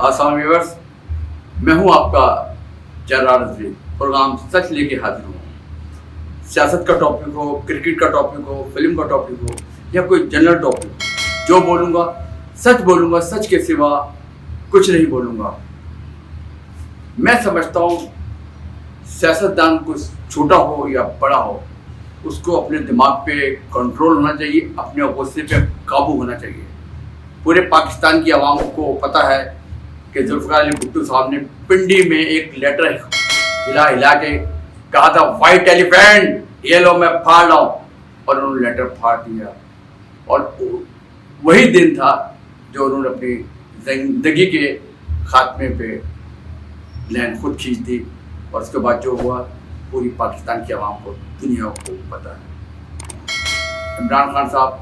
अस्सलाम व्यूअर्स, मैं हूं आपका जर्रार रज़वी। प्रोग्राम सच लेके हाजिर हूँ। सियासत का टॉपिक हो, क्रिकेट का टॉपिक हो, फिल्म का टॉपिक हो या कोई जनरल टॉपिक हो, जो बोलूँगा सच के सिवा कुछ नहीं बोलूँगा। मैं समझता हूँ सियासतदान को छोटा हो या बड़ा हो, उसको अपने दिमाग पे कंट्रोल होना चाहिए, अपने गुस्से पे काबू होना चाहिए। पूरे पाकिस्तान की आवाम को पता है कि जुल्फ़िकार अली भुट्टो साहब ने पिंडी में एक लेटर हिला के कहा था, वाइट एलिफेंट ये लो मैं फाड़ रहा हूँ, और उन्होंने लेटर फाड़ दिया। और वही दिन था जो उन्होंने अपनी जिंदगी के खात्मे पे लाइन खुद खींच दी। और उसके बाद जो हुआ पूरी पाकिस्तान की आवाम को, दुनिया को पता है। इमरान खान साहब,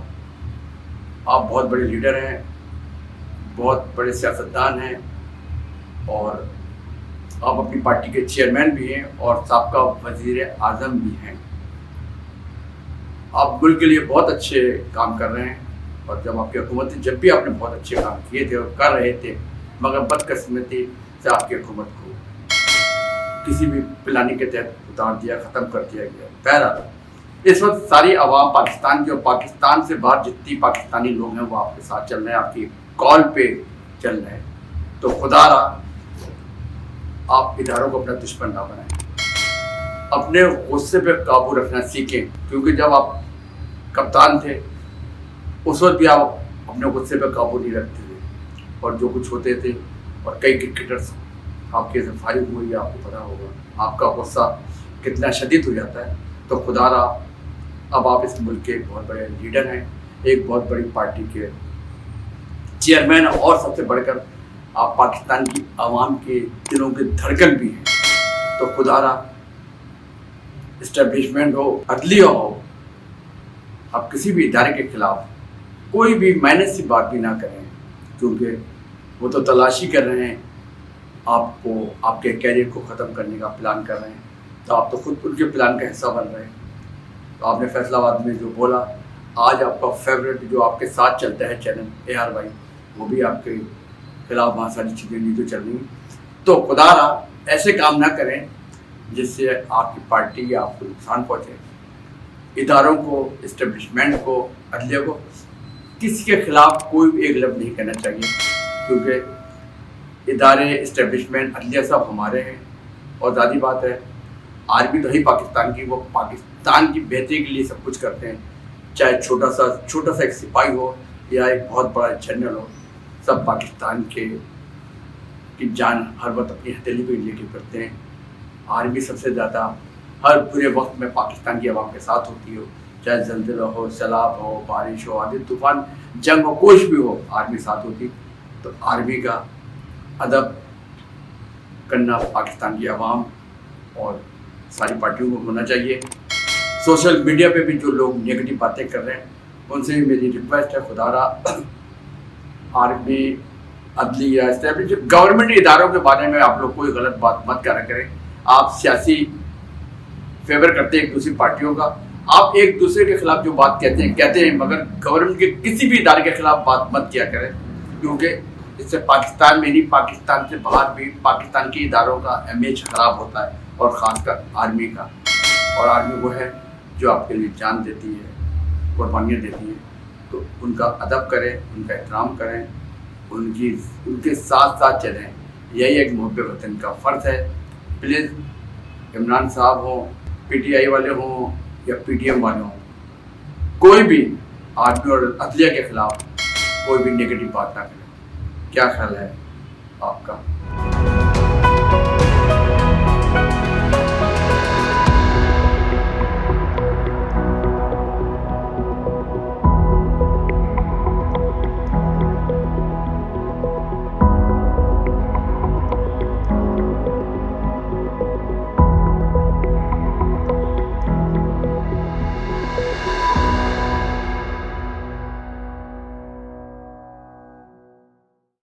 आप बहुत बड़े लीडर हैं, बहुत बड़े सियासतदान हैं, और आप अपनी पार्टी के चेयरमैन भी हैं और साबका वज़ीर आज़म भी हैं। आप मुल्क के लिए बहुत अच्छे काम कर रहे हैं, और जब आपकी हुकूमत थी, जब भी आपने बहुत अच्छे काम किए थे और कर रहे थे, मगर बदकिस्मती से आपकी हुकूमत को किसी भी प्लानिंग के तहत उतार दिया, ख़त्म कर दिया गया। बहरहाल इस वक्त सारी आवाम पाकिस्तान की और पाकिस्तान से बाहर जितनी पाकिस्तानी लोग हैं वो आपके साथ चल रहे हैं, आपकी कॉल पे चल रहे हैं। तो खुदारा आप इदारों को अपना दुश्मन ना बनाएं, अपने गुस्से पे काबू रखना सीखें, क्योंकि जब आप कप्तान थे उस वक्त भी आप अपने गुस्से पे काबू नहीं रखते थे, और जो कुछ होते थे, और कई क्रिकेटर्स आपके से फारिग हुए, आपको पता होगा आपका गुस्सा कितना शदीद हो जाता है। तो खुदारा अब आप इस मुल्क के बहुत बड़े लीडर हैं, एक बहुत बड़ी पार्टी के चेयरमैन, और सबसे बढ़कर आप पाकिस्तान की आवाम के दिलों के धड़कन भी हैं। तो खुदारा इस्टेब्लिशमेंट हो, अदलिया हो, आप किसी भी इदारे के खिलाफ कोई भी माइनस सी बात भी ना करें, क्योंकि वो तो तलाशी कर रहे हैं, आपको आपके कैरियर को ख़त्म करने का प्लान कर रहे हैं। तो आप तो खुद उनके प्लान का हिस्सा बन रहे हैं। तो आपने फैसलाबाद में जो बोला, आज आपका फेवरेट जो आपके साथ चलता है चैनल ARY, वो भी आपके खिलाफ वहाँ सारी चीज़ें नहीं तो चल रही। तो खुदारा ऐसे काम ना करें जिससे आपकी पार्टी या आपको नुकसान पहुँचे। इदारों को, इस्टेब्लिशमेंट को, अदलिया को, किसी के खिलाफ कोई भी एक लफ्ज़ नहीं कहना चाहिए, क्योंकि इदारे, इस्टेब्लिशमेंट, अदलिया सब हमारे हैं। और ज़ाती बात है, आर्मी तो ही पाकिस्तान की, वो पाकिस्तान की बेहतरी के लिए सब कुछ करते हैं, चाहे छोटा सा एक सिपाही हो या एक बहुत बड़ा जनरल हो, सब पाकिस्तान की जान हर वक्त अपनी हथेली पे लेके करते हैं। आर्मी सबसे ज़्यादा हर बुरे वक्त में पाकिस्तान की आवाम के साथ होती हो, चाहे ज़ल्ज़ला हो, सैलाब हो, बारिश हो, आंधी तूफान, जंग हो, कुछ भी हो, आर्मी साथ होती। तो आर्मी का अदब करना पाकिस्तान की आवाम और सारी पार्टियों को होना चाहिए। सोशल मीडिया पे भी जो लोग नेगेटिव बातें कर रहे हैं, उनसे भी मेरी रिक्वेस्ट है, खुदारा आर्मी, अदलिया, इस्टेब्लिश गवर्नमेंट इदारों के बारे में आप लोग कोई गलत बात मत करा करें। आप सियासी फेवर करते हैं एक दूसरी पार्टियों का, आप एक दूसरे के खिलाफ जो बात कहते हैं, मगर गवर्नमेंट के किसी भी इदारे के खिलाफ बात मत किया करें, क्योंकि इससे पाकिस्तान में नहीं, पाकिस्तान से बाहर भी पाकिस्तान के इदारों का इमेज ख़राब होता है, और ख़ासकर आर्मी का। और आर्मी वो है जो आपके लिए जान देती है, कुर्बानियाँ देती है। तो उनका अदब करें, उनका एहतराम करें, उनके साथ साथ चलें, यही एक मुहब्बे वतन का फ़र्ज़ है। प्लीज़ इमरान साहब हों, PTI वाले हों या PTM वाले हों, कोई भी आर्मी और अदलिया के ख़िलाफ़ कोई भी नेगेटिव बात ना करें। क्या ख्याल है आपका?